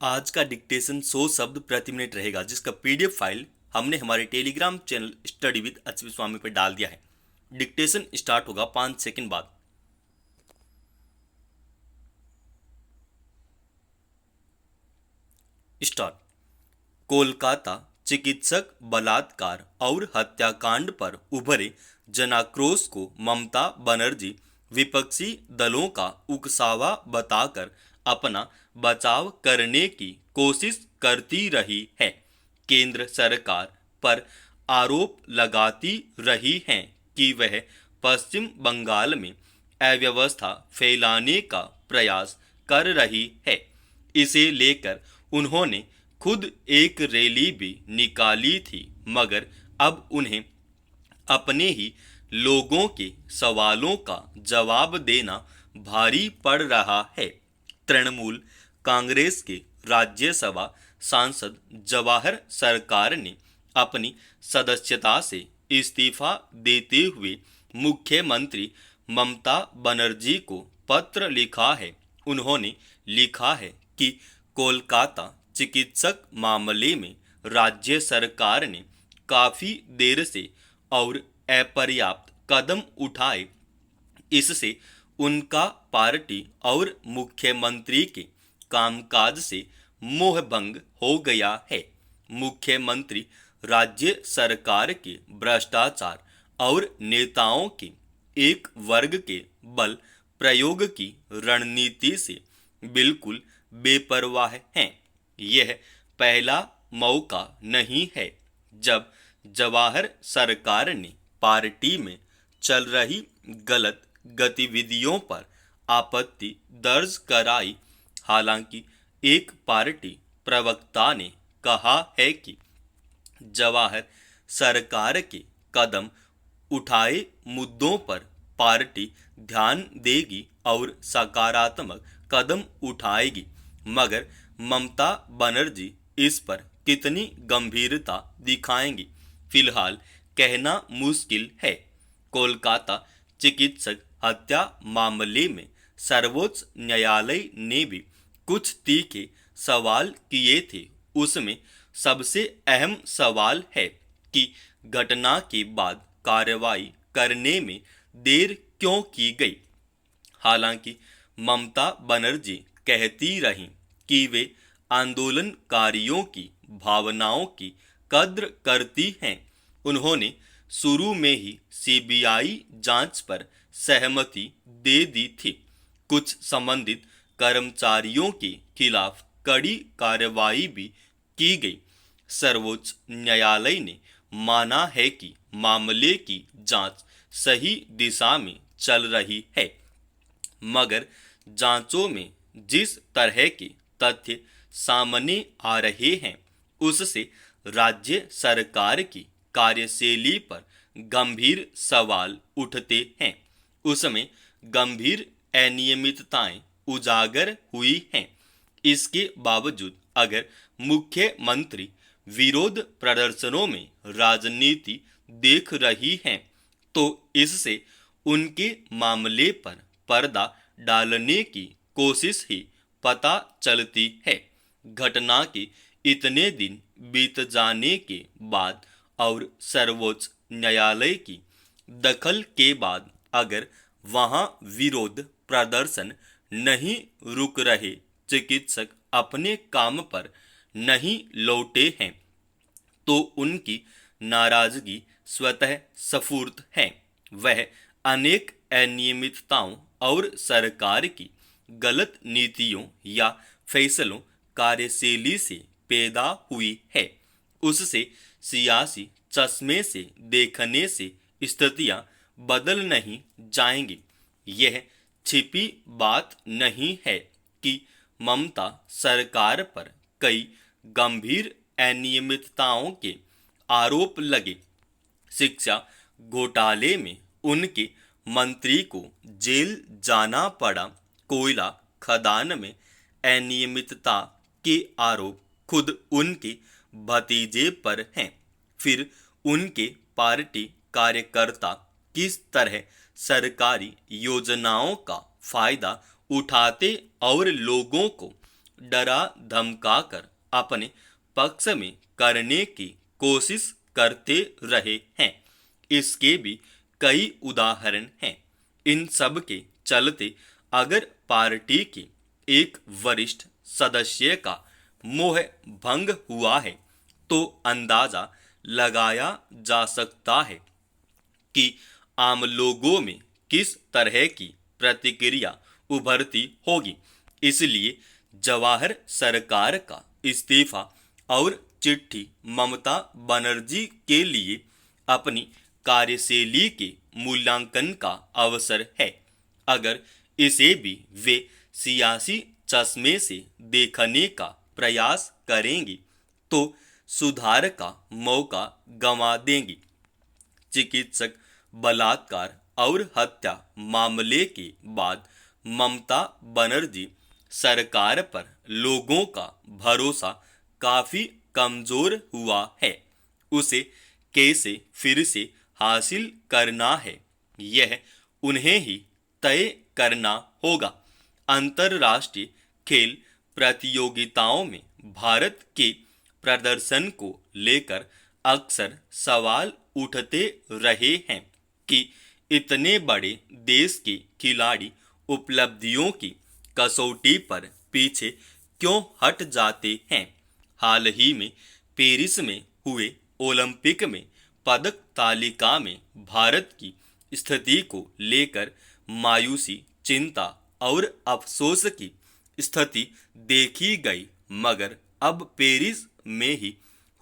आज का डिक्टेशन 100 शब्द प्रति मिनट रहेगा, जिसका पीडीएफ फाइल हमने हमारे Telegram channel study with Achyut Swami पर डाल दिया है। डिक्टेशन स्टार्ट होगा 5 सेकंड बाद। स्टार्ट। कोलकाता चिकित्सक बलात्कार और हत्याकांड पर उभरे जनाक्रोश को ममता बनर्जी विपक्षी दलों का उकसावा बताकर अपना बचाव करने की कोशिश करती रही है। केंद्र सरकार पर आरोप लगाती रही है कि वह पश्चिम बंगाल में अव्यवस्था फैलाने का प्रयास कर रही है। इसे लेकर उन्होंने खुद एक रैली भी निकाली थी, मगर अब उन्हें अपने ही लोगों के सवालों का जवाब देना भारी पड़ रहा है। तृणमूल कांग्रेस के राज्यसभा सांसद जवाहर सरकार ने अपनी सदस्यता से इस्तीफा देते हुए मुख्यमंत्री ममता बनर्जी को पत्र लिखा है। उन्होंने लिखा है कि कोलकाता चिकित्सक मामले में राज्य सरकार ने काफी देर से और अपर्याप्त कदम उठाए। इससे उनका पार्टी और मुख्यमंत्री के कामकाज से मोहभंग हो गया है। मुख्यमंत्री राज्य सरकार के भ्रष्टाचार और नेताओं के एक वर्ग के बल प्रयोग की रणनीति से बिल्कुल बेपरवाह हैं। यह पहला मौका नहीं है जब जवाहर सरकार ने पार्टी में चल रही गलत गतिविधियों पर आपत्ति दर्ज कराई। हालांकि एक पार्टी प्रवक्ता ने कहा है कि जवाहर सरकार के कदम उठाए मुद्दों पर पार्टी ध्यान देगी और सकारात्मक कदम उठाएगी, मगर ममता बनर्जी इस पर कितनी गंभीरता दिखाएंगी, फिलहाल कहना मुश्किल है। कोलकाता चिकित्सक हत्या मामले में सर्वोच्च न्यायालय ने भी कुछ तीखे सवाल किए थे। उसमें सबसे अहम सवाल है कि घटना के बाद कार्रवाई करने में देर क्यों की गई। हालांकि ममता बनर्जी कहती रहीं कि वे आंदोलनकारियों की भावनाओं की कद्र करती हैं। उन्होंने शुरू में ही सीबीआई जांच पर सहमति दे दी थी। कुछ संबंधित कर्मचारियों के खिलाफ कड़ी कार्रवाई भी की गई। सर्वोच्च न्यायालय ने माना है कि मामले की जांच सही दिशा में चल रही है, मगर जांचों में जिस तरह के तथ्य सामने आ रहे हैं, उससे राज्य सरकार की कार्यशैली पर गंभीर सवाल उठते हैं। उसमें गंभीर अनियमितताएं उजागर हुई हैं। इसके बावजूद अगर मुख्यमंत्री विरोध प्रदर्शनों में राजनीति देख रही हैं, तो इससे उनके मामले पर पर्दा डालने की कोशिश ही पता चलती है। घटना के इतने दिन बीत जाने के बाद और सर्वोच्च न्यायालय की दखल के बाद अगर वहां विरोध प्रदर्शन नहीं रुक रहे, चिकित्सक अपने काम पर नहीं लौटे हैं, तो उनकी नाराजगी स्वतः स्फूर्त है। वह अनेक अनियमितताओं और सरकार की गलत नीतियों या फैसलों कार्यशैली से पैदा हुई है। उससे सियासी चश्मे से देखने से स्थितियां बदल नहीं जाएंगी। यह छिपी बात नहीं है कि ममता सरकार पर कई गंभीर अनियमितताओं के आरोप लगे। शिक्षा घोटाले में उनके मंत्री को जेल जाना पड़ा। कोयला खदान में अनियमितता के आरोप खुद उनके भतीजे पर हैं। फिर उनके पार्टी कार्यकर्ता किस तरह सरकारी योजनाओं का फायदा उठाते और लोगों को डरा धमकाकर अपने पक्ष में करने की कोशिश करते रहे हैं। इसके भी कई उदाहरण हैं। इन सब के चलते अगर पार्टी के एक वरिष्ठ सदस्य का मोह भंग हुआ है तो अंदाजा लगाया जा सकता है कि आम लोगों में किस तरह की प्रतिक्रिया उभरती होगी। इसलिए जवाहर सरकार का इस्तीफा और चिट्ठी ममता बनर्जी के लिए अपनी कार्यशैली के मूल्यांकन का अवसर है। अगर इसे भी वे सियासी चश्मे से देखने का प्रयास करेंगी तो सुधार का मौका गंवा देंगी। चिकित्सक बलात्कार और हत्या मामले के बाद ममता बनर्जी सरकार पर लोगों का भरोसा काफी कमजोर हुआ है। उसे कैसे फिर से हासिल करना है, यह उन्हें ही तय करना होगा। अंतर्राष्ट्रीय खेल प्रतियोगिताओं में भारत के प्रदर्शन को लेकर अक्सर सवाल उठते रहे हैं कि इतने बड़े देश के खिलाड़ी उपलब्धियों की कसौटी पर पीछे क्यों हट जाते हैं। हाल ही में पेरिस में हुए ओलंपिक में पदक तालिका में भारत की स्थिति को लेकर मायूसी, चिंता और अफसोस की स्थिति देखी गई, मगर अब पेरिस में ही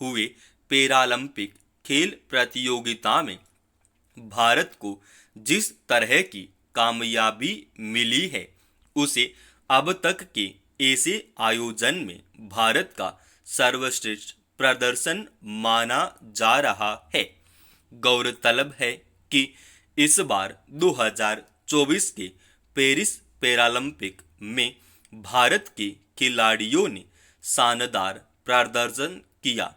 हुए पैरालंपिक खेल प्रतियोगिता में भारत को जिस तरह की कामयाबी मिली है उसे अब तक के ऐसे आयोजन में भारत का सर्वश्रेष्ठ प्रदर्शन माना जा रहा है। गौरतलब है कि इस बार 2024 के पेरिस पैरालंपिक में भारत के खिलाड़ियों ने शानदार प्रदर्शन किया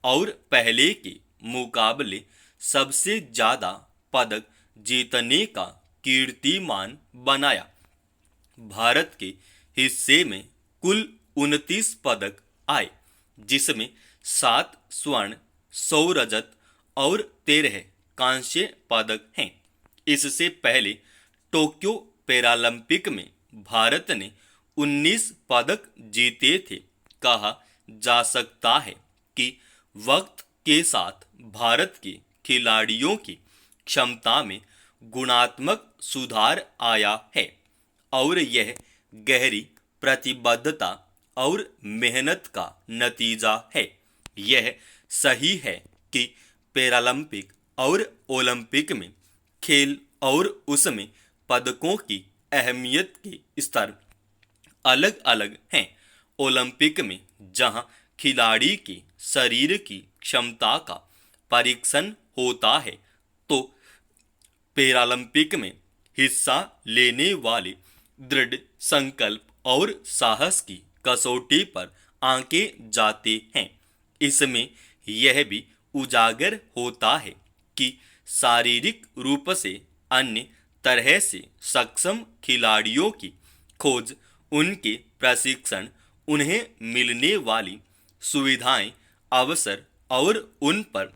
और पहले के मुकाबले सबसे ज्यादा पदक जीतने का कीर्तिमान बनाया। भारत के हिस्से में कुल 29 पदक आए, जिसमें 7 स्वर्ण, 100 रजत और 13 कांस्य पदक हैं। इससे पहले टोक्यो पैरालंपिक में भारत ने 19 पदक जीते थे। कहा जा सकता है कि वक्त के साथ भारत के खिलाड़ियों की क्षमता में गुणात्मक सुधार आया है और यह गहरी प्रतिबद्धता और मेहनत का नतीजा है। यह सही है कि पैरालंपिक और ओलंपिक में खेल और उसमें पदकों की अहमियत के स्तर अलग अलग हैं। ओलंपिक में जहां खिलाड़ी के शरीर की क्षमता का परीक्षण होता है, तो पैरालंपिक में हिस्सा लेने वाले दृढ़ संकल्प और साहस की कसौटी पर आंके जाते हैं। इसमें यह भी उजागर होता है कि शारीरिक रूप से अन्य तरह से सक्षम खिलाड़ियों की खोज, उनके प्रशिक्षण, उन्हें मिलने वाली सुविधाएं, अवसर और उन पर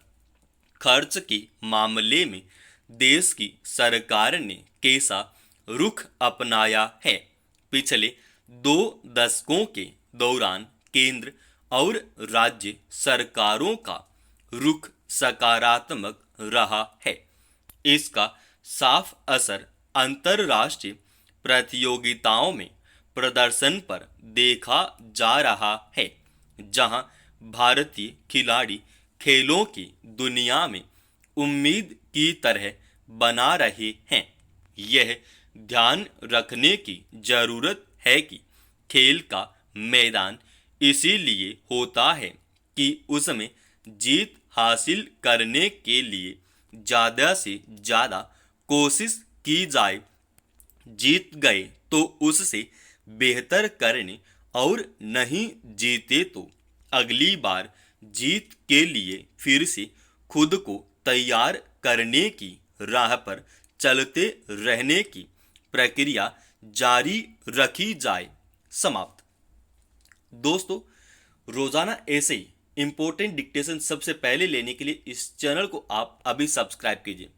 खर्च के मामले में देश की सरकार ने कैसा रुख अपनाया है। पिछले 2 दशकों के दौरान केंद्र और राज्य सरकारों का रुख सकारात्मक रहा है। इसका साफ असर अंतर्राष्ट्रीय प्रतियोगिताओं में प्रदर्शन पर देखा जा रहा है, जहां भारतीय खिलाड़ी खेलों की दुनिया में उम्मीद की तरह बना रहे हैं। यह ध्यान रखने की जरूरत है कि खेल का मैदान इसीलिए होता है कि उसमें जीत हासिल करने के लिए ज्यादा से ज्यादा कोशिश की जाए। जीत गए तो उससे बेहतर करने और नहीं जीते तो अगली बार जीत के लिए फिर से खुद को तैयार करने की राह पर चलते रहने की प्रक्रिया जारी रखी जाए। समाप्त। दोस्तों, रोजाना ऐसे ही इंपॉर्टेंट डिक्टेशन सबसे पहले लेने के लिए इस चैनल को आप अभी सब्सक्राइब कीजिए।